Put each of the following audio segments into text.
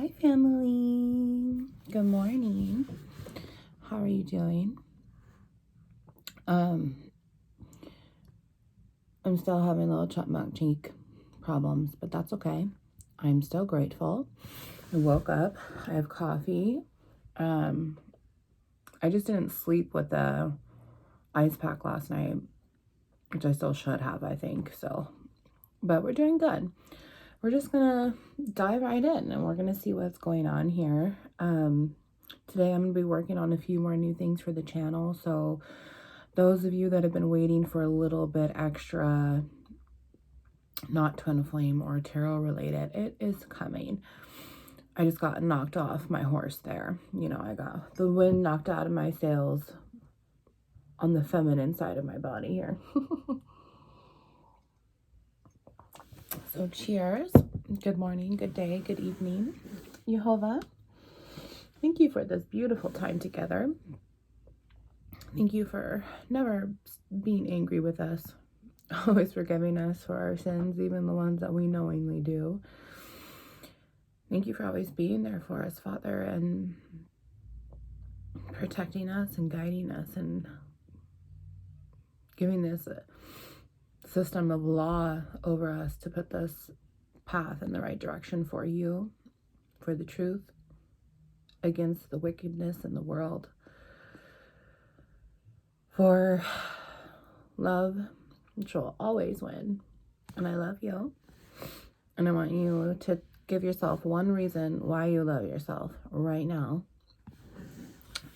Hi family, good morning. How are you doing? I'm still having little chipmunk cheek problems, but that's okay. I'm still grateful. I woke up, I have coffee. I just didn't sleep with the ice pack last night, which I still should have, I think. So, but we're doing good. We're just gonna dive right in and we're gonna see what's going on here. Today I'm gonna be working on a few more new things for the channel. So those of you that have been waiting for a little bit extra, not twin flame or tarot related, it is coming. I just got knocked off my horse there. You know, I got the wind knocked out of my sails on the feminine side of my body here. So cheers. Good morning, good day, good evening. Jehovah, thank you for this beautiful time together. Thank you for never being angry with us, always forgiving us for our sins, even the ones that we knowingly do. Thank you for always being there for us, Father, and protecting us and guiding us and giving this a system of law over us to put this path in the right direction for you, for the truth, against the wickedness in the world, for love, which will always win. And I love you. And I want you to give yourself one reason why you love yourself right now.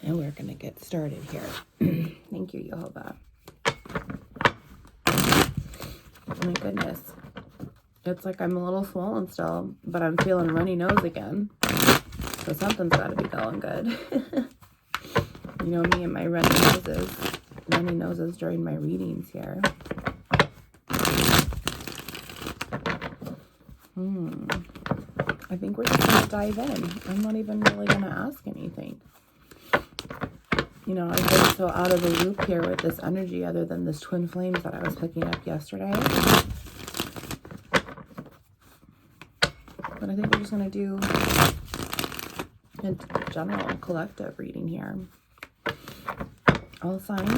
And we're going to get started here. Thank you, Jehovah. Oh my goodness. It's like I'm a little swollen still, but I'm feeling runny nose again. So something's got to be going good. You know me and my runny noses during my readings here. I think we're just going to dive in. I'm not even really going to ask anything. You know, I've been so out of the loop here with this energy other than this twin flames that I was picking up yesterday. But I think we're just going to do a general collective reading here. All signs.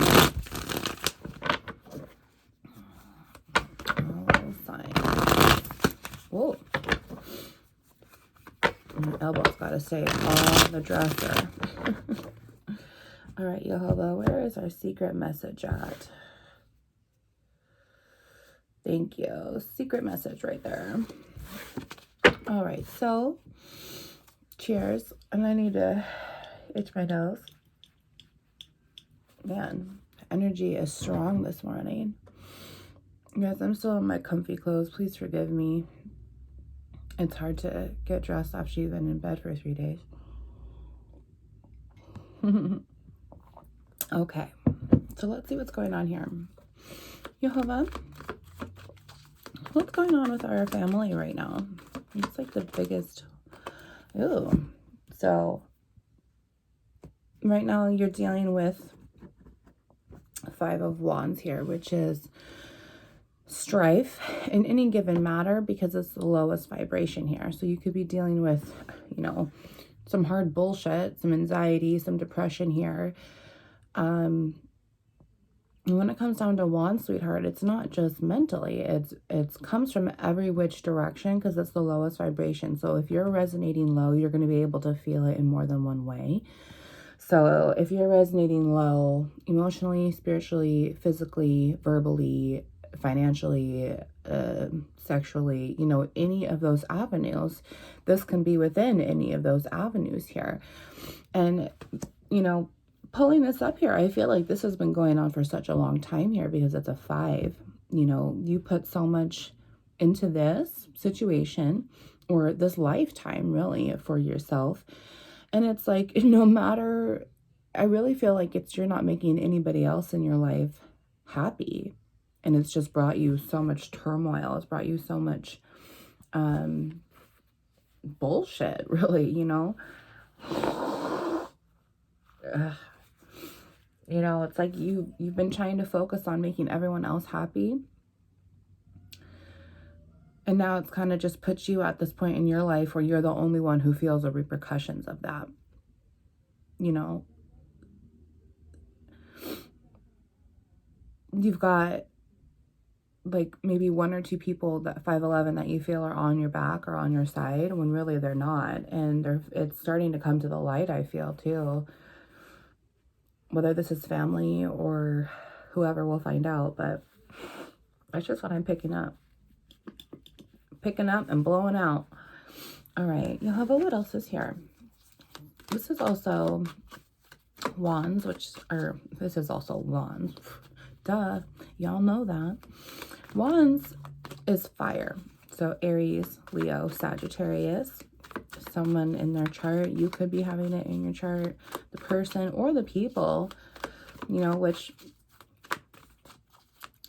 All signs. Whoa. My elbow's got to stay on the dresser. All right, Jehovah, where is our secret message at? Thank you. Secret message right there. All right, so cheers. And I need to itch my nose. Man, energy is strong this morning. Guys, I'm still in my comfy clothes. Please forgive me. It's hard to get dressed after you've been in bed for 3 days. Okay, so let's see what's going on here. Jehovah, what's going on with our family right now? It's like the biggest... Ooh. So, right now you're dealing with 5 of Wands here, which is strife in any given matter because it's the lowest vibration here. So you could be dealing with, you know, some hard bullshit, some anxiety, some depression here. And when it comes down to Wands, sweetheart, it's not just mentally. It comes from every which direction because it's the lowest vibration. So if you're resonating low, you're going to be able to feel it in more than one way. So if you're resonating low emotionally, spiritually, physically, verbally, financially, sexually, you know, any of those avenues, this can be within any of those avenues here. And, you know, pulling this up here, I feel like this has been going on for such a long time here because it's a 5. You know, you put so much into this situation or this lifetime really for yourself. And it's like, no matter, I really feel like you're not making anybody else in your life happy. And it's just brought you so much turmoil. It's brought you so much bullshit, really, you know. You know, it's like you've been trying to focus on making everyone else happy. And now it's kind of just puts you at this point in your life where you're the only one who feels the repercussions of that. You know, you've got like maybe 1 or 2 people that 5'11" that you feel are on your back or on your side when really they're not. And it's starting to come to the light, I feel too. Whether this is family or whoever, we'll find out. But that's just what I'm picking up. Picking up and blowing out. All right, Jehovah, what else is here? This is also wands, this is also wands. Duh, y'all know that. Wands is fire. So Aries, Leo, Sagittarius. Someone in their chart, you could be having it in your chart. The person or the people, you know, which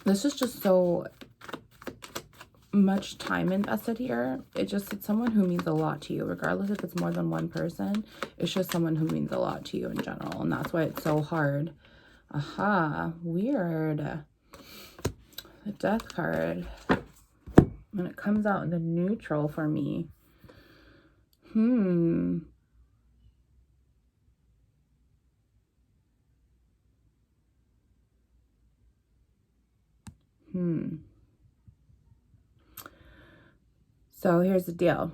this is just so much time invested here. It's someone who means a lot to you, regardless if it's more than one person. It's just someone who means a lot to you in general, and that's why it's so hard. Aha, weird. The Death card, when it comes out in the neutral for me. So here's the deal.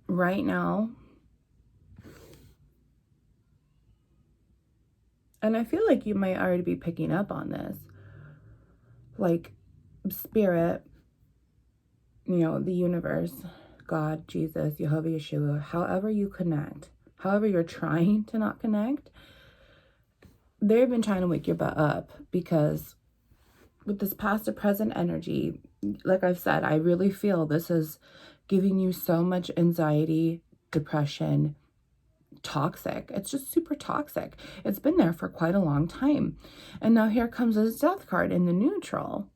Right now, and I feel like you might already be picking up on this, like spirit, you know, the universe, God, Jesus, Jehovah, Yeshua, however you connect, however you're trying to not connect, they've been trying to wake your butt up, because with this past to present energy, like I've said, I really feel this is giving you so much anxiety, depression, toxic. It's just super toxic. It's been there for quite a long time. And now here comes this Death card in the neutral.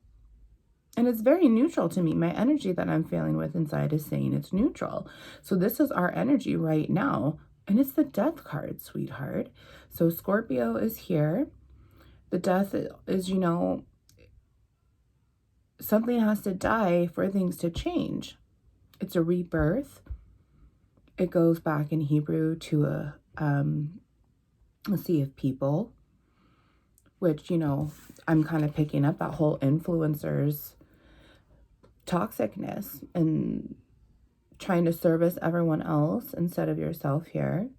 And it's very neutral to me. My energy that I'm feeling with inside is saying it's neutral. So this is our energy right now. And it's the Death card, sweetheart. So Scorpio is here. The Death is, you know, something has to die for things to change. It's a rebirth. It goes back in Hebrew to a sea of people, which, you know, I'm kind of picking up that whole influencers toxicness and trying to service everyone else instead of yourself here.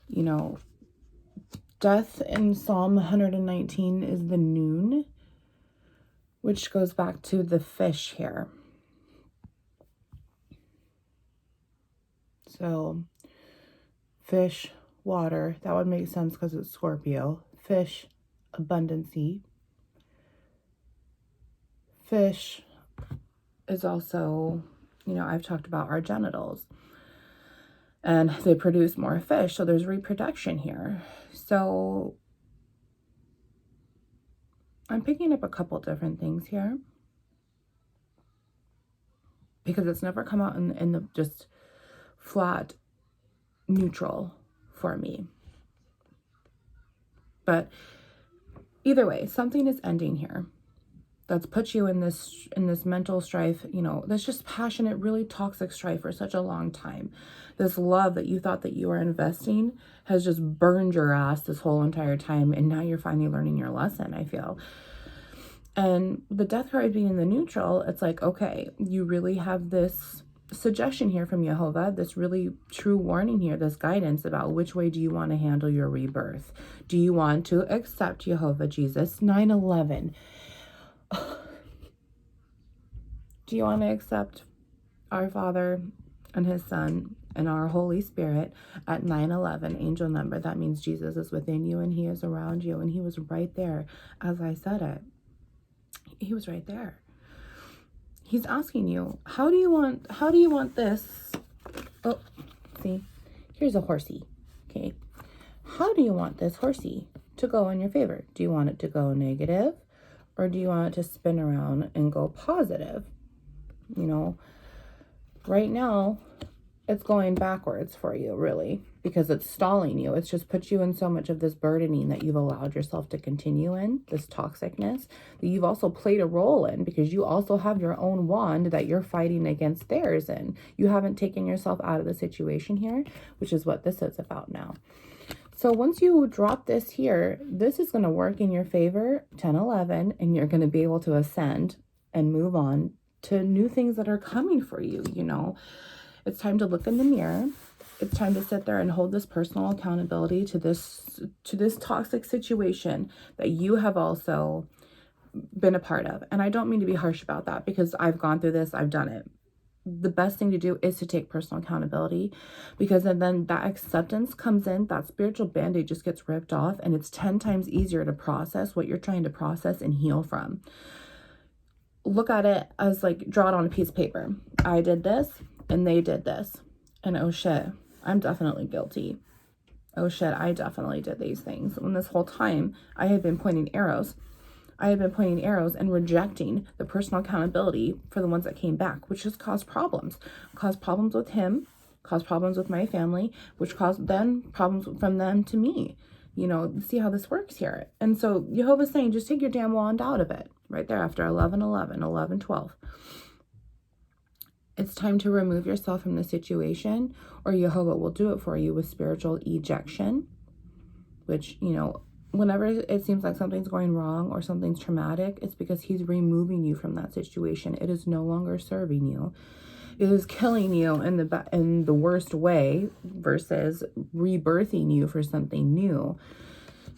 You know, Death in Psalm 119 is the noon, which goes back to the fish here. So, fish, water, that would make sense because it's Scorpio. Fish, abundancy. Fish is also, you know, I've talked about our genitals. And they produce more fish, so there's reproduction here. So, I'm picking up a couple different things here, because it's never come out in the just flat neutral for me. But either way, something is ending here that's put you in this mental strife, you know, that's just passionate, really toxic strife for such a long time. This love that you thought that you were investing has just burned your ass this whole entire time, and now you're finally learning your lesson, I feel. And the Death card being in the neutral, it's like, okay, you really have this suggestion here from Jehovah, this really true warning here, this guidance about which way do you want to handle your rebirth. Do you want to accept Jehovah Jesus 9/11? Do you want to accept our Father and his Son and our Holy Spirit at 9/11 angel number? That means Jesus is within you and he is around you, and he was right there as I said it. He was right there. He's asking you, how do you want this? Oh, see, here's a horsey. Okay. How do you want this horsey to go in your favor? Do you want it to go negative, or do you want it to spin around and go positive? You know, right now it's going backwards for you, really, because it's stalling you. It's just put you in so much of this burdening that you've allowed yourself to continue in, this toxicness, that you've also played a role in, because you also have your own wand that you're fighting against theirs in. You haven't taken yourself out of the situation here, which is what this is about now. So once you drop this here, this is going to work in your favor, 10, 11, and you're going to be able to ascend and move on to new things that are coming for you. You know, it's time to look in the mirror. It's time to sit there and hold this personal accountability to this toxic situation that you have also been a part of. And I don't mean to be harsh about that, because I've gone through this, I've done it. The best thing to do is to take personal accountability, because then that acceptance comes in, that spiritual band-aid just gets ripped off, and it's 10 times easier to process what you're trying to process and heal from. Look at it as like, draw it on a piece of paper. I did this and they did this, and oh shit, I'm definitely guilty. Oh shit, I definitely did these things. When this whole time I had been pointing arrows. I had been pointing arrows and rejecting the personal accountability for the ones that came back, which just caused problems. Caused problems with him, caused problems with my family, which caused then problems from them to me. You know, see how this works here. And so Jehovah's saying, just take your damn wand out of it. Right there after 11, 11, 11, 12. It's time to remove yourself from the situation, or Jehovah will do it for you with spiritual ejection, which, you know, whenever it seems like something's going wrong or something's traumatic, it's because he's removing you from that situation. It is no longer serving you. It is killing you in the worst way versus rebirthing you for something new.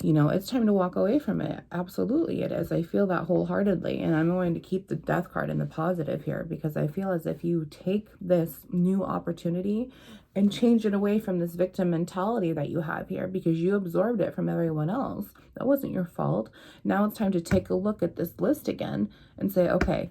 You know, it's time to walk away from it. Absolutely it is. I feel that wholeheartedly. And I'm going to keep the death card in the positive here, because I feel as if you take this new opportunity and change it away from this victim mentality that you have here, because you absorbed it from everyone else. That wasn't your fault. Now it's time to take a look at this list again and say, okay,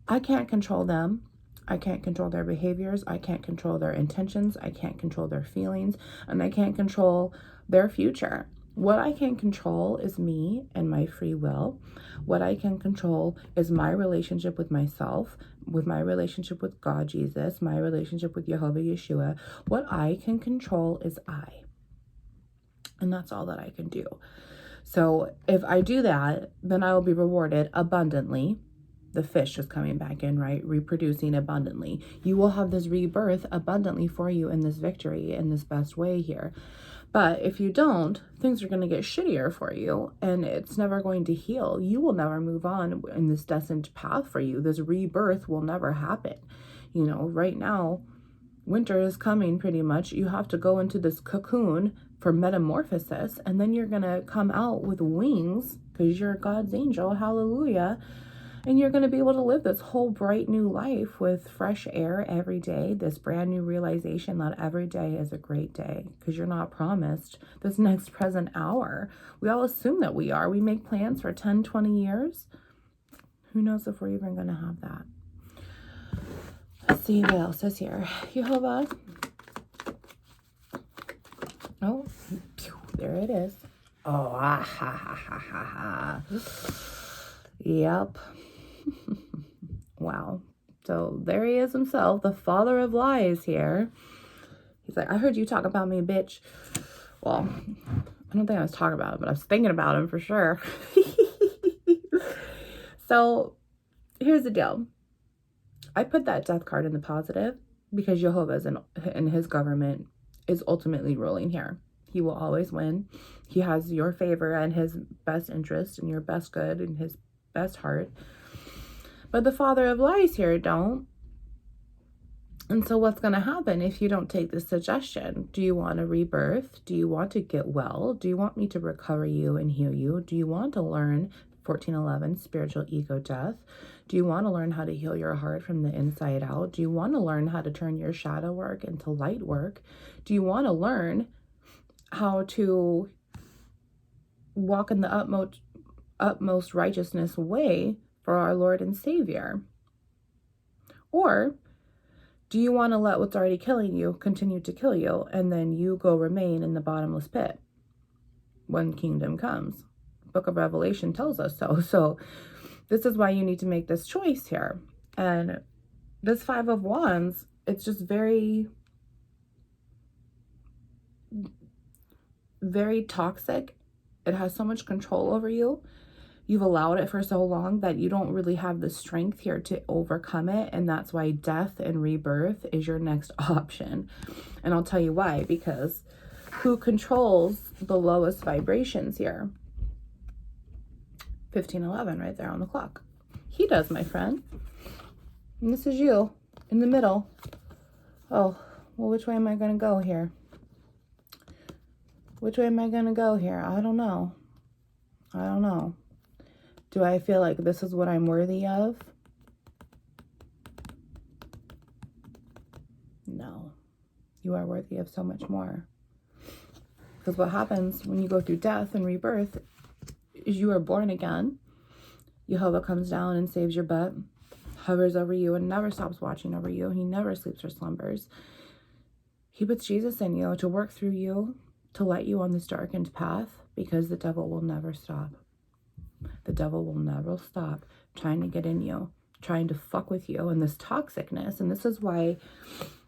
I can't control them. I can't control their behaviors. I can't control their intentions. I can't control their feelings, and I can't control their future. What I can control is me and my free will. What I can control is my relationship with myself, with my relationship with God, Jesus, my relationship with Jehovah, Yeshua. What I can control is I. And that's all that I can do. So if I do that, then I will be rewarded abundantly. The fish is coming back in, right? Reproducing abundantly. You will have this rebirth abundantly for you in this victory, in this best way here. But if you don't, things are going to get shittier for you, and it's never going to heal. You will never move on in this destined path for you. This rebirth will never happen. You know, right now, winter is coming pretty much. You have to go into this cocoon for metamorphosis, and then you're going to come out with wings because you're God's angel. Hallelujah. And you're going to be able to live this whole bright new life with fresh air every day, this brand new realization that every day is a great day, because you're not promised this next present hour. We all assume that we are. We make plans for 10, 20 years. Who knows if we're even going to have that? Let's see what else is here. Jehovah. Oh, there it is. Oh, ah, ha, ha, ha, ha, ha. Yep. Wow. So there he is himself, the father of lies here. He's like, I heard you talk about me, bitch. Well, I don't think I was talking about him, but I was thinking about him for sure. So here's the deal. I put that death card in the positive because Jehovah's and his government is ultimately ruling here. He will always win. He has your favor and his best interest and your best good and his best heart. But the father of lies here don't. And so what's going to happen if you don't take this suggestion? Do you want a rebirth? Do you want to get well? Do you want me to recover you and heal you? Do you want to learn 1411, spiritual ego death? Do you want to learn how to heal your heart from the inside out? Do you want to learn how to turn your shadow work into light work? Do you want to learn how to walk in the utmost righteousness way for our Lord and Savior? Or do you want to let what's already killing you continue to kill you, and then you go remain in the bottomless pit when kingdom comes? Book of Revelation tells us so. So this is why you need to make this choice here. And this Five of Wands, it's just very very toxic. It has so much control over you. You've allowed it for so long that you don't really have the strength here to overcome it. And that's why death and rebirth is your next option. And I'll tell you why, because who controls the lowest vibrations here? 1511 right there on the clock. He does, my friend. And this is you in the middle. Oh, well, which way am I going to go here? Which way am I going to go here? I don't know. I don't know. Do I feel like this is what I'm worthy of? No. You are worthy of so much more. Because what happens when you go through death and rebirth is you are born again. Jehovah comes down and saves your butt, hovers over you and never stops watching over you. He never sleeps or slumbers. He puts Jesus in you to work through you, to light you on this darkened path, because the devil will never stop. The devil will never stop trying to get in you, trying to fuck with you and this toxicness. And this is why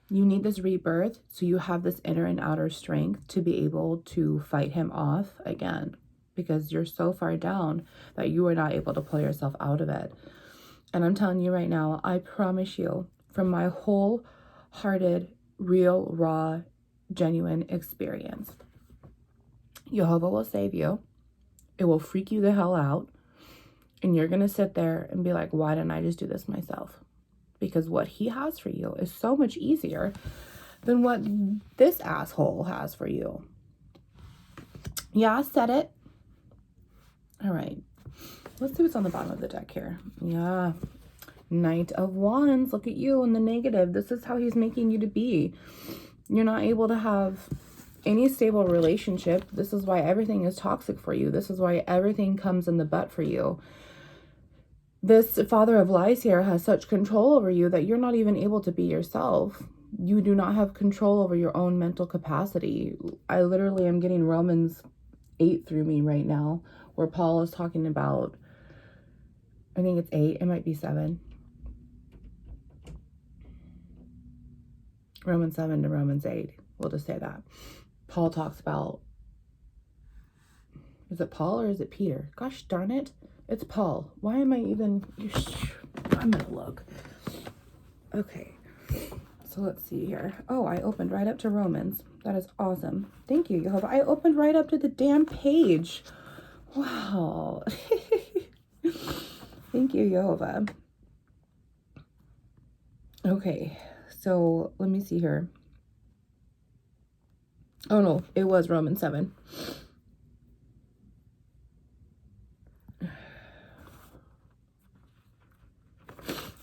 you need this rebirth, so you have this inner and outer strength to be able to fight him off again, because you're so far down that you are not able to pull yourself out of it. And I'm telling you right now, I promise you, from my wholehearted, real, raw, genuine experience, Jehovah will save you. It will freak you the hell out. And you're going to sit there and be like, why didn't I just do this myself? Because what he has for you is so much easier than what this asshole has for you. Yeah, I said it. All right. Let's see what's on the bottom of the deck here. Yeah. Knight of Wands. Look at you in the negative. This is how he's making you to be. You're not able to have any stable relationship. This is why everything is toxic for you. This is why everything comes in the butt for you. This father of lies here has such control over you that you're not even able to be yourself. You do not have control over your own mental capacity. I literally am getting Romans 8 through me right now, where Paul is talking about, I think it's 8, it might be 7. Romans 7 to Romans 8. We'll just say that. Paul talks about, is it Paul or is it Peter? Gosh darn it. It's Paul. Why am I even, I'm gonna look. Okay. So let's see here. Oh, I opened right up to Romans. That is awesome. Thank you, Jehovah. I opened right up to the damn page. Wow. Thank you, Jehovah. Okay. So let me see here. Oh no, it was Romans 7.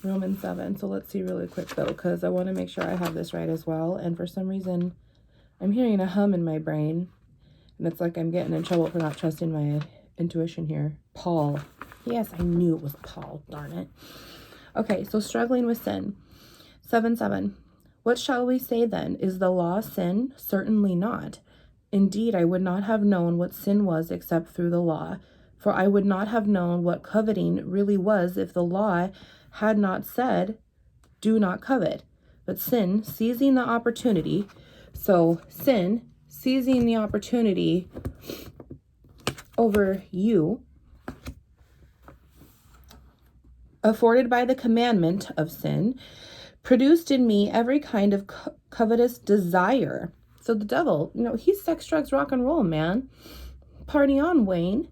Romans 7. So let's see really quick though, because I want to make sure I have this right as well. And for some reason, I'm hearing a hum in my brain. And it's like I'm getting in trouble for not trusting my intuition here. Paul. Yes, I knew it was Paul. Darn it. Okay, so struggling with sin. 7:7. What shall we say then? Is the law sin? Certainly not. Indeed, I would not have known what sin was except through the law. For I would not have known what coveting really was if the law had not said, do not covet. But sin, seizing the opportunity, so sin, seizing the opportunity over you, afforded by the commandment of sin, produced in me every kind of covetous desire. So the devil, he's sex, drugs, rock and roll, man. Party on, Wayne.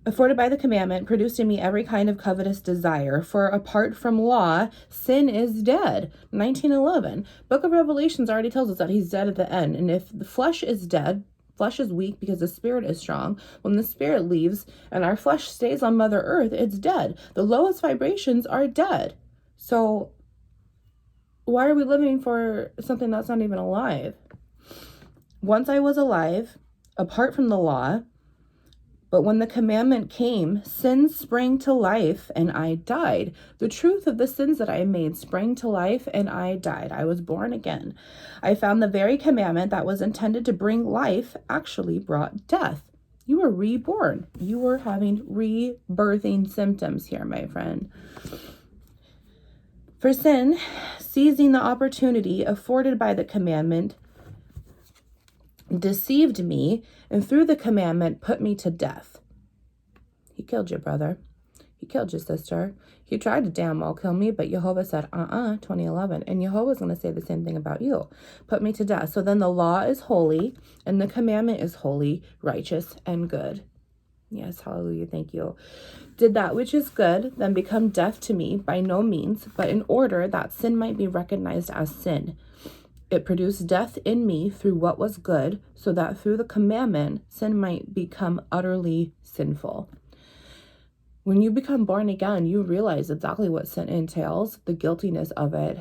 Afforded by the commandment, produced in me every kind of covetous desire. For apart from law, sin is dead. 19:11. Book of Revelations already tells us that he's dead at the end. And if the flesh is dead, flesh is weak because the spirit is strong. When the spirit leaves and our flesh stays on Mother Earth, it's dead. The lowest vibrations are dead. So why are we living for something that's not even alive? Once I was alive, apart from the law, but when the commandment came, sin sprang to life and I died. The truth of the sins that I made sprang to life and I died. I was born again. I found the very commandment that was intended to bring life actually brought death. You were reborn. You were having rebirthing symptoms here, my friend. For sin, seizing the opportunity afforded by the commandment, deceived me, and through the commandment put me to death. He killed your brother. He killed your sister. He tried to damn well kill me, but Jehovah said, 2011. And Jehovah's going to say the same thing about you. Put me to death. So then the law is holy, and the commandment is holy, righteous, and good. Yes, hallelujah, thank you. Did that which is good then become death to me? By no means, but in order that sin might be recognized as sin. It produced death in me through what was good, so that through the commandment, sin might become utterly sinful. When you become born again, you realize exactly what sin entails, the guiltiness of it,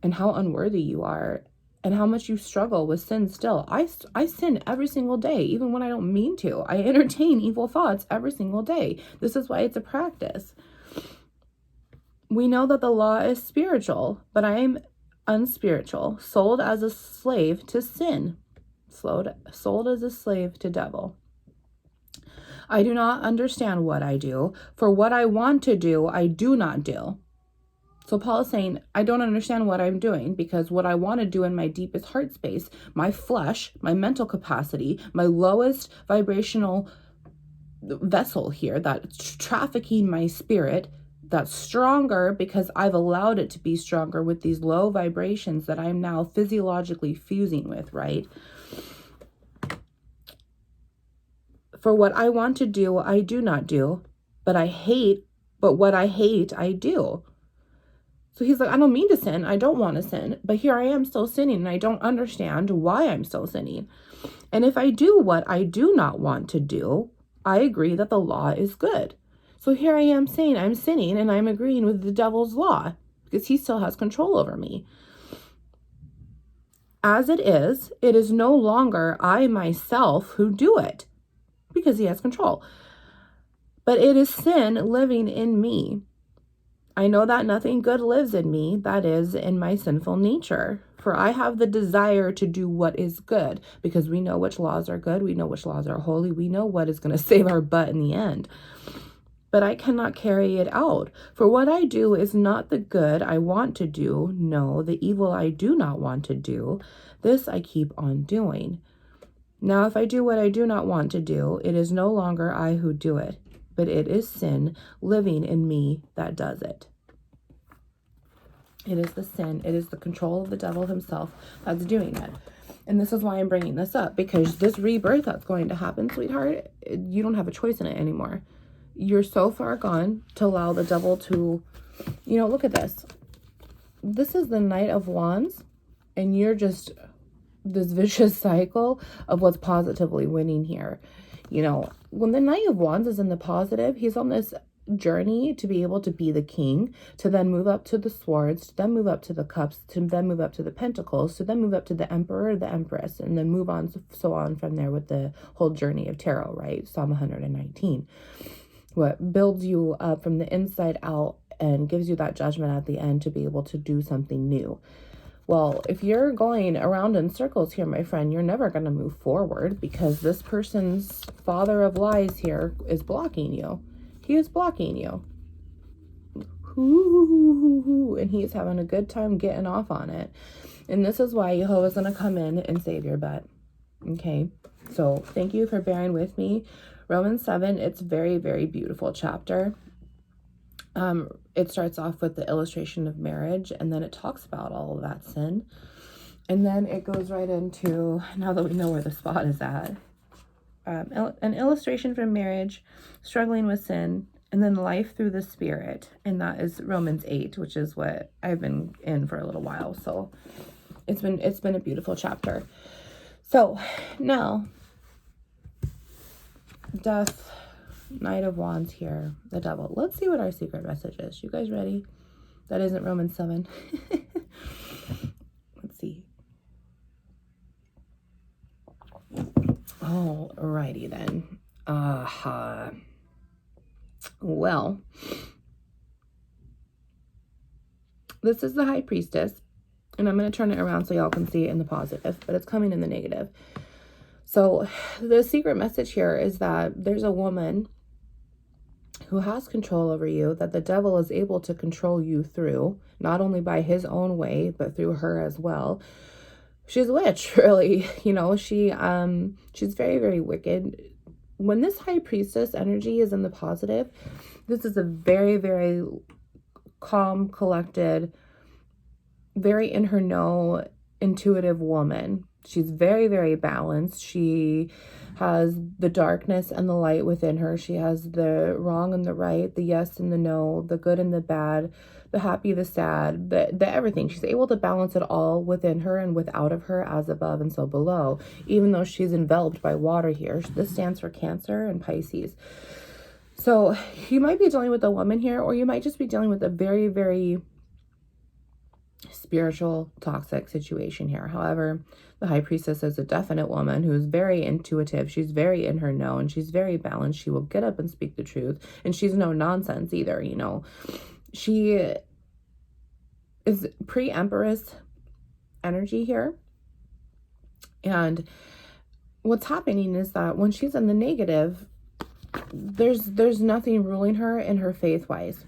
and how unworthy you are, and how much you struggle with sin still. I sin every single day, even when I don't mean to. I entertain evil thoughts every single day. This is why it's a practice. We know that the law is spiritual, but I am unspiritual, sold as a slave to sin, sold as a slave to devil. I do not understand what I do, for what I want to do, I do not do. So Paul is saying, I don't understand what I'm doing, because what I want to do in my deepest heart space, my flesh, my mental capacity, my lowest vibrational vessel here that's trafficking my spirit, that's stronger because I've allowed it to be stronger with these low vibrations that I'm now physiologically fusing with, right? For what I want to do, I do not do, but what I hate, I do. So he's like, I don't mean to sin. I don't want to sin, but here I am still sinning, and I don't understand why I'm still sinning. And if I do what I do not want to do, I agree that the law is good. So here I am saying I'm sinning, and I'm agreeing with the devil's law because he still has control over me. As it is no longer I myself who do it, because he has control. But it is sin living in me. I know that nothing good lives in me, that is, in my sinful nature. For I have the desire to do what is good, because we know which laws are good, we know which laws are holy, we know what is going to save our butt in the end. But I cannot carry it out. For what I do is not the good I want to do, no, the evil I do not want to do, this I keep on doing. Now, if I do what I do not want to do, it is no longer I who do it, but it is sin living in me that does it. It is the sin, it is the control of the devil himself that's doing it. And this is why I'm bringing this up, because this rebirth that's going to happen, sweetheart, you don't have a choice in it anymore. You're so far gone to allow the devil to, look at this. This is the Knight of Wands, and you're just this vicious cycle of what's positively winning here. When the Knight of Wands is in the positive, he's on this journey to be able to be the king, to then move up to the swords, to then move up to the cups, to then move up to the pentacles, to then move up to the emperor, the empress, and then move on so on from there with the whole journey of tarot, right? Psalm 119. What builds you up from the inside out and gives you that judgment at the end to be able to do something new. Well, if you're going around in circles here, my friend, you're never going to move forward, because this person's father of lies here is blocking you. He is blocking you. And he's having a good time getting off on it. And this is why Jehovah's going to come in and save your butt. Okay? So thank you for bearing with me. Romans 7, it's very, very beautiful chapter. It starts off with the illustration of marriage, and then it talks about all of that sin. And then it goes right into, now that we know where the spot is at, an illustration from marriage, struggling with sin, and then life through the spirit. And that is Romans 8, which is what I've been in for a little while. So it's been a beautiful chapter. So now, death, Knight of Wands here, the devil. Let's see what our secret message is. You guys ready? That isn't Romans 7. Let's see. Alrighty then. Well, this is the High Priestess, and I'm going to turn it around so y'all can see it in the positive, but it's coming in the negative. So the secret message here is that there's a woman who has control over you, that the devil is able to control you through, not only by his own way, but through her as well. She's a witch, really. You know, she's very, very wicked. When this high priestess energy is in the positive, this is a very, very calm, collected, very in her know, intuitive woman. She's very, very balanced. She has the darkness and the light within her. She has the wrong and the right, the yes and the no, the good and the bad, the happy, the sad, the everything. She's able to balance it all within her and without of her, as above and so below, even though she's enveloped by water here. This stands for Cancer and Pisces. So you might be dealing with a woman here, or you might just be dealing with a very, very spiritual, toxic situation here. However, the high priestess is a definite woman who is very intuitive. She's very in her know, and she's very balanced. She will get up and speak the truth, and she's no nonsense either, you know. She is pre-empress energy here. And what's happening is that when she's in the negative, there's nothing ruling her in her faith-wise.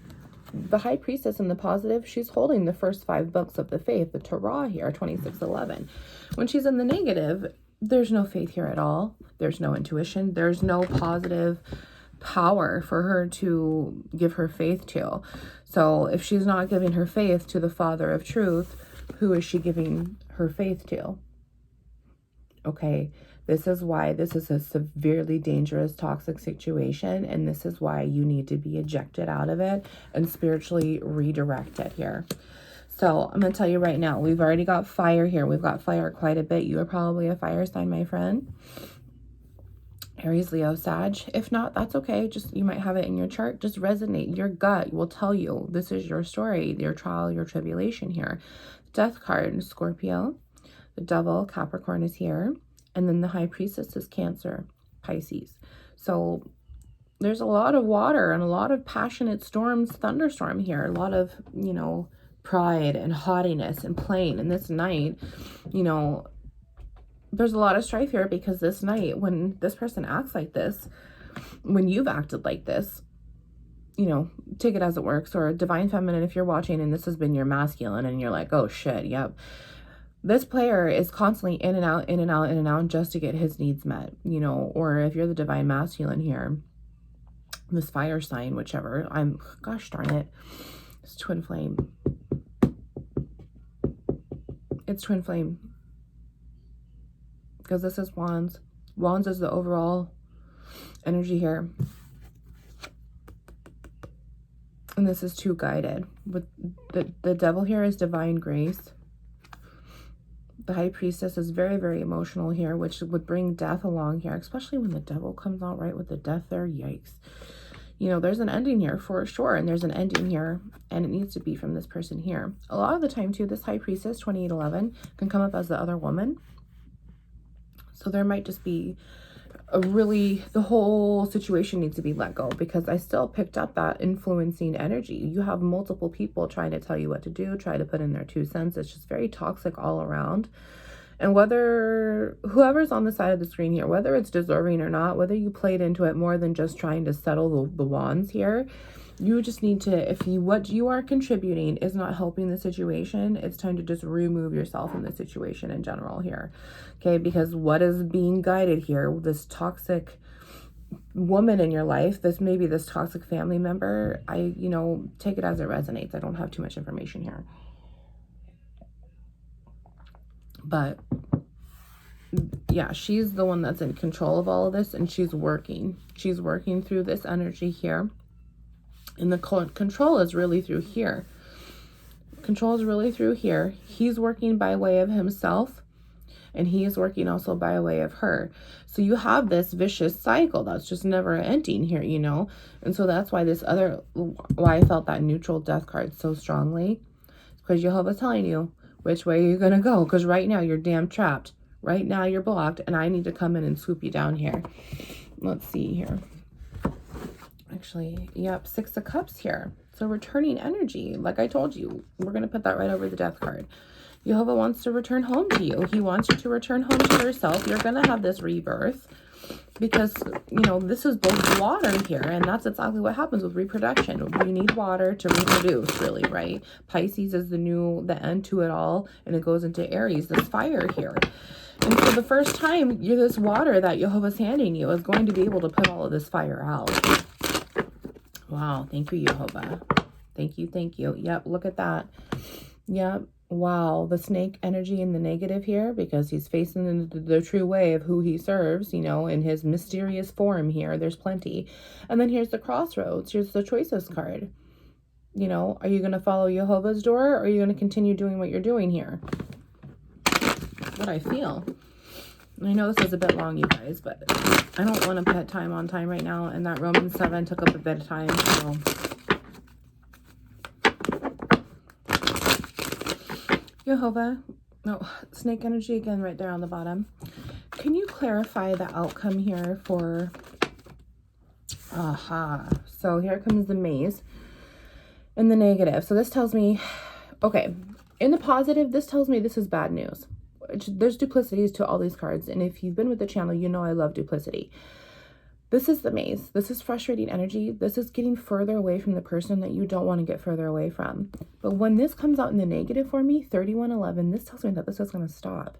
The high priestess in the positive, she's holding the first 5 books of the faith, the Torah here, 26:11. When she's in the negative, there's no faith here at all. There's no intuition. There's no positive power for her to give her faith to. So if she's not giving her faith to the Father of Truth, who is she giving her faith to? Okay, this is why this is a severely dangerous, toxic situation, and this is why you need to be ejected out of it and spiritually redirected here. So I'm going to tell you right now, we've already got fire here. We've got fire quite a bit. You are probably a fire sign, my friend. Aries, Leo, Sag. If not, that's okay. Just, you might have it in your chart. Just resonate. Your gut will tell you this is your story, your trial, your tribulation here. Death card, Scorpio. The Devil, Capricorn, is here. And then the High Priestess is Cancer, Pisces. So there's a lot of water and a lot of passionate storms, thunderstorm here. A lot of, you know, pride and haughtiness and playing. And this night, you know, there's a lot of strife here, because this night, when this person acts like this, when you've acted like this, you know, take it as it works. Or Divine Feminine, if you're watching and this has been your masculine and you're like, oh shit, yep. This player is constantly in and out, in and out, in and out, just to get his needs met, you know. Or if you're the Divine Masculine here, this fire sign, whichever, gosh darn it, it's Twin Flame. It's Twin Flame. Because this is Wands. Wands is the overall energy here. And this is too guided. With the Devil here is divine grace. The High Priestess is very, very emotional here, which would bring death along here, especially when the Devil comes out right with the death there. Yikes. You know, there's an ending here for sure, and there's an ending here, and it needs to be from this person here. A lot of the time, too, this High Priestess, 2811, can come up as the other woman. So there might just be the whole situation needs to be let go, because I still picked up that influencing energy. You have multiple people trying to tell you what to do, try to put in their 2 cents. It's just very toxic all around. And whoever's on the side of the screen here, whether it's deserving or not, whether you played into it more than just trying to settle the wands here, you just need to, what you are contributing is not helping the situation, it's time to just remove yourself from the situation in general here. Okay, because what is being guided here, this toxic woman in your life, maybe this toxic family member, take it as it resonates. I don't have too much information here. But yeah, she's the one that's in control of all of this, and she's working through this energy here. And the control is really through here. Control is really through here. He's working by way of himself, and he is working also by way of her. So you have this vicious cycle that's just never ending here, you know. And so that's why why I felt that neutral death card so strongly. Because Jehovah's telling you which way you're going to go. Because right now you're damn trapped. Right now you're blocked, and I need to come in and swoop you down here. Let's see here. Actually, yep, 6 of Cups here. So returning energy, like I told you, we're going to put that right over the death card. Jehovah wants to return home to you. He wants you to return home to yourself. You're going to have this rebirth. because, you know, this is both water here, and that's exactly what happens with reproduction. You need water to reproduce, really, right? Pisces is the end to it all, and it goes into Aries, this fire here. And so the first time this water that Jehovah's handing you is going to be able to put all of this fire out. Wow, thank you, Jehovah. Thank you, thank you. Yep, look at that. Yep. Wow, the snake energy in the negative here, because he's facing the true way of who he serves, you know, in his mysterious form here. There's plenty. And then here's the crossroads. Here's the choices card. You know, are you going to follow Jehovah's door, or are you going to continue doing what you're doing here? What I feel. I know this is a bit long, you guys, but I don't want to put time on time right now, and that Romans 7 took up a bit of time, so... Jehovah, no, snake energy again right there on the bottom. Can you clarify the outcome here for, so here comes the maze in the negative. So this tells me, okay, in the positive, this tells me this is bad news. There's duplicities to all these cards, and if you've been with the channel, you know I love duplicity. This is the maze. This is frustrating energy. This is getting further away from the person that you don't want to get further away from. But when this comes out in the negative for me, 3111, this tells me that this is going to stop.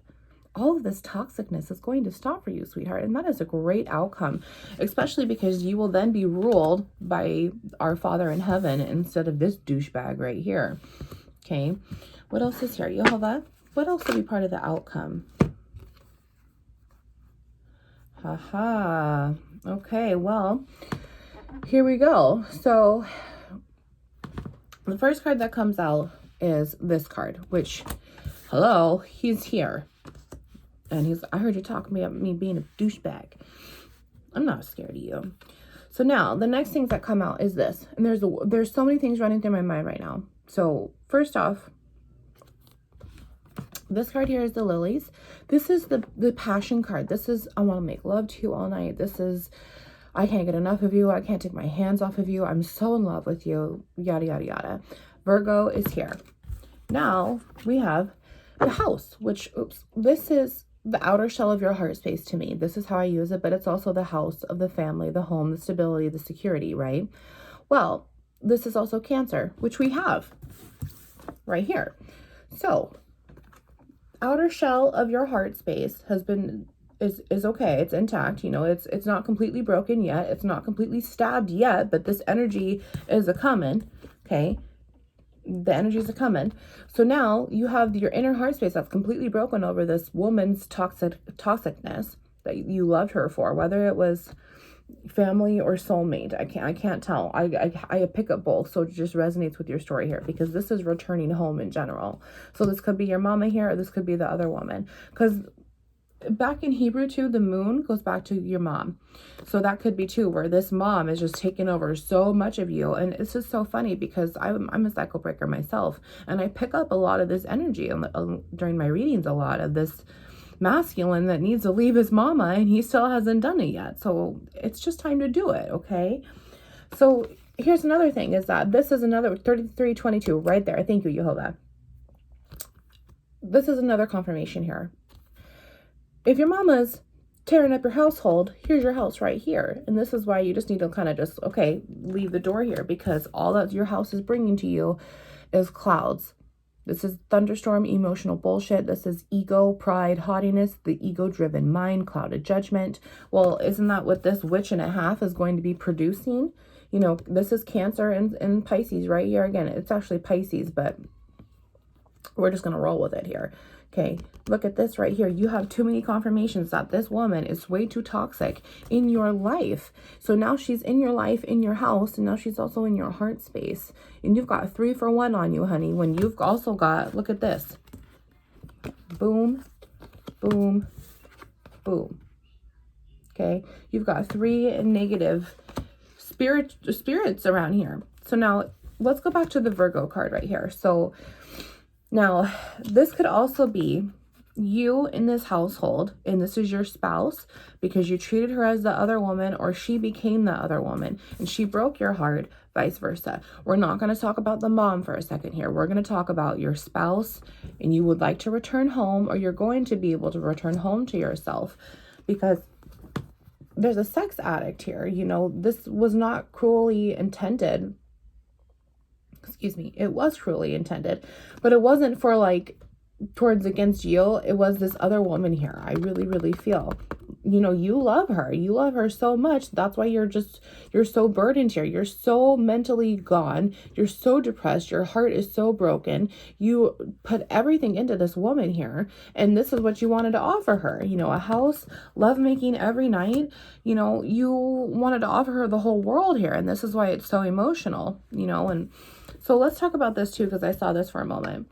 All of this toxicness is going to stop for you, sweetheart. And that is a great outcome, especially because you will then be ruled by our Father in heaven instead of this douchebag right here. Okay. What else is here? Jehovah, what else will be part of the outcome? Haha. Okay, well, here we go. So the first card that comes out is this card, which, hello, he's here. And I heard you talking about me being a douchebag. I'm not scared of you. So now the next things that come out is this. And there's so many things running through my mind right now. So first off, this card here is the lilies. This is the passion card. This is, I want to make love to you all night. This is, I can't get enough of you. I can't take my hands off of you. I'm so in love with you. Yada, yada, yada. Virgo is here. Now we have the house, which, this is the outer shell of your heart space to me. This is how I use it, but it's also the house of the family, the home, the stability, the security, right? Well, this is also Cancer, which we have right here. So outer shell of your heart space is okay. It's intact. You know, it's not completely broken yet. It's not completely stabbed yet, but this energy is a coming. Okay. The energies are coming. So now you have your inner heart space that's completely broken over this woman's toxicness that you loved her for, whether it was family or soulmate. I can't tell. I pick up both, so it just resonates with your story here, because this is returning home in general. So this could be your mama here, or this could be the other woman, because back in Hebrew too, the moon goes back to your mom. So that could be too, where this mom is just taking over so much of you. And it's just so funny, because I'm a cycle breaker myself, and I pick up a lot of this energy during my readings, a lot of this masculine that needs to leave his mama, and he still hasn't done it yet. So it's just time to do it. Okay. So here's another thing, is that this is another 3322 right there. Thank you, Jehovah. This is another confirmation here. If your mama's tearing up your household, here's your house right here. And this is why you just need to kind of just, okay, leave the door here, because all that your house is bringing to you is clouds. This is thunderstorm, emotional bullshit. This is ego, pride, haughtiness, the ego-driven mind, clouded judgment. Well, isn't that what this witch and a half is going to be producing? You know, this is Cancer and Pisces right here. Again, it's actually Pisces, but we're just going to roll with it here. Okay, look at this right here. You have too many confirmations that this woman is way too toxic in your life. So now she's in your life, in your house, and now she's also in your heart space. And you've got 3 for 1 on you, honey, when you've also got, look at this. Boom, boom, boom. Okay, you've got 3 negative spirits around here. So now let's go back to the Virgo card right here. So now, this could also be you in this household, and this is your spouse, because you treated her as the other woman, or she became the other woman, and she broke your heart, vice versa. We're not going to talk about the mom for a second here. We're going to talk about your spouse, and you would like to return home, or you're going to be able to return home to yourself, because there's a sex addict here. You know, this was not cruelly intended. Excuse me. It was cruelly intended, but it wasn't for like towards against you. It was this other woman here. I really, really feel, you know, you love her so much. That's why you're so burdened here. You're so mentally gone. You're so depressed. Your heart is so broken. You put everything into this woman here, and this is what you wanted to offer her. You know, a house, lovemaking every night. You know, you wanted to offer her the whole world here, and this is why it's so emotional, you know. And so let's talk about this too, because I saw this for a moment.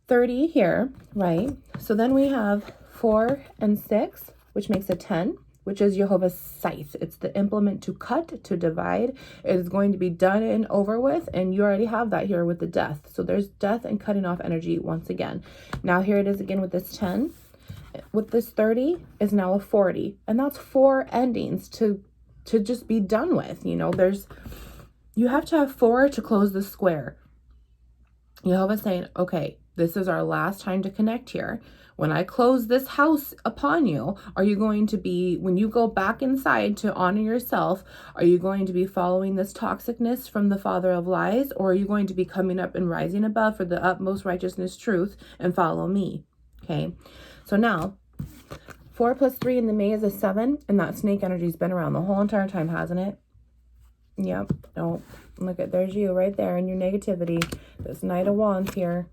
30 here, right? So then we have 4 and 6, which makes a 10, which is Jehovah's scythe. It's the implement to cut, to divide. It is going to be done and over with, and you already have that here with the death. So there's death and cutting off energy once again. Now here it is again with this 10. With this 30 is now a 40, and that's 4 endings to just be done with. You know, you have to have 4 to close the square. Jehovah's saying, okay, this is our last time to connect here. When I close this house upon you, are you going to be, when you go back inside to honor yourself, are you going to be following this toxicness from the father of lies, or are you going to be coming up and rising above for the utmost righteousness truth and follow me? Okay, so now 4 plus 3 in the May is a 7, and that snake energy's been around the whole entire time, hasn't it? Yep. Oh, look at, there's you right there in your negativity. This Knight of Wands here.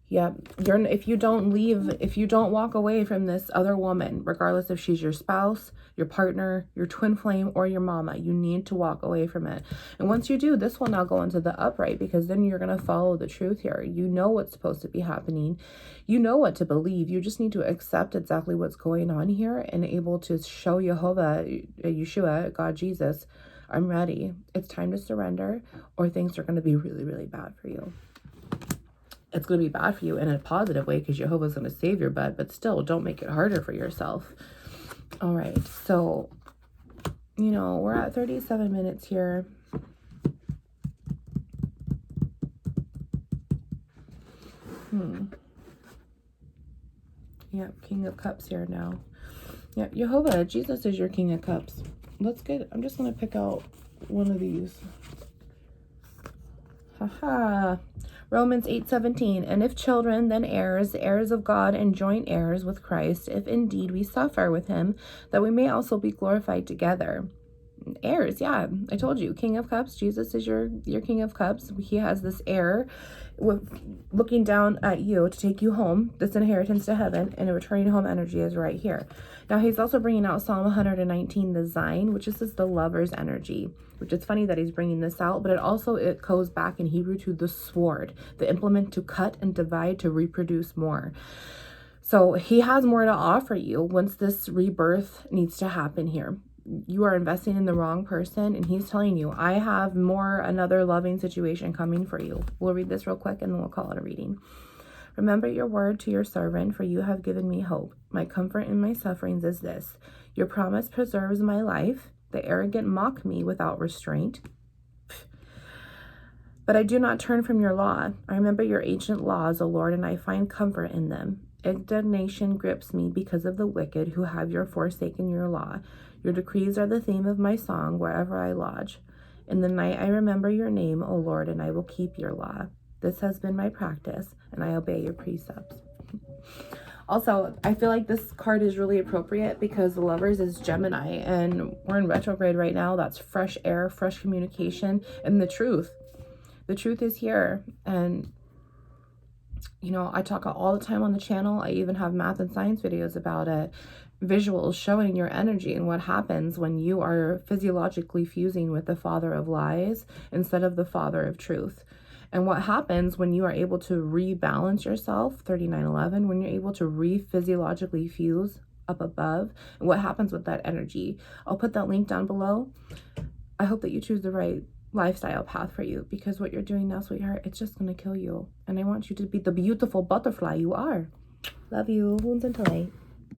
Yep. If you don't walk away from this other woman, regardless if she's your spouse, your partner, your twin flame, or your mama, you need to walk away from it. And once you do, this will now go into the upright, because then you're going to follow the truth here. You know what's supposed to be happening. You know what to believe. You just need to accept exactly what's going on here and able to show Jehovah, Yeshua, God, Jesus, I'm ready. It's time to surrender, or things are going to be really, really bad for you. It's going to be bad for you in a positive way, because Jehovah's going to save your butt, but still, don't make it harder for yourself. All right. So, you know, we're at 37 minutes here. Yep. King of Cups here now. Yep. Jehovah, Jesus is your King of Cups. Let's get, I'm just going to pick out one of these. Haha. Romans 8:17, and if children, then heirs, heirs of God, and joint heirs with Christ, if indeed we suffer with him, that we may also be glorified together. Heirs, yeah, I told you, King of Cups, Jesus is your King of Cups. He has this heir looking down at you to take you home, this inheritance to heaven, and a returning home energy is right here. Now he's also bringing out Psalm 119, the Zion, which is the lover's energy, which is funny that he's bringing this out, but it goes back in Hebrew to the sword, the implement to cut and divide, to reproduce more. So he has more to offer you once this rebirth needs to happen here. You are investing in the wrong person, and he's telling you, I have another loving situation coming for you. We'll read this real quick and then we'll call it a reading. Remember your word to your servant, for you have given me hope. My comfort in my sufferings is this: your promise preserves my life. The arrogant mock me without restraint. But I do not turn from your law. I remember your ancient laws, O Lord, and I find comfort in them. Indignation grips me because of the wicked who have forsaken your law. Your decrees are the theme of my song wherever I lodge. In the night I remember your name, O Lord, and I will keep your law. This has been my practice, and I obey your precepts. Also, I feel like this card is really appropriate because the Lovers is Gemini, and we're in retrograde right now. That's fresh air, fresh communication, and the truth. The truth is here, and you know, I talk all the time on the channel. I even have math and science videos about it. Visuals showing your energy and what happens when you are physiologically fusing with the father of lies instead of the father of truth. And what happens when you are able to rebalance yourself, 3911, when you're able to re-physiologically fuse up above, and what happens with that energy. I'll put that link down below. I hope that you choose the right lifestyle path for you, because what you're doing now, sweetheart, it's just going to kill you. And I want you to be the beautiful butterfly you are. Love you. Wounds into light.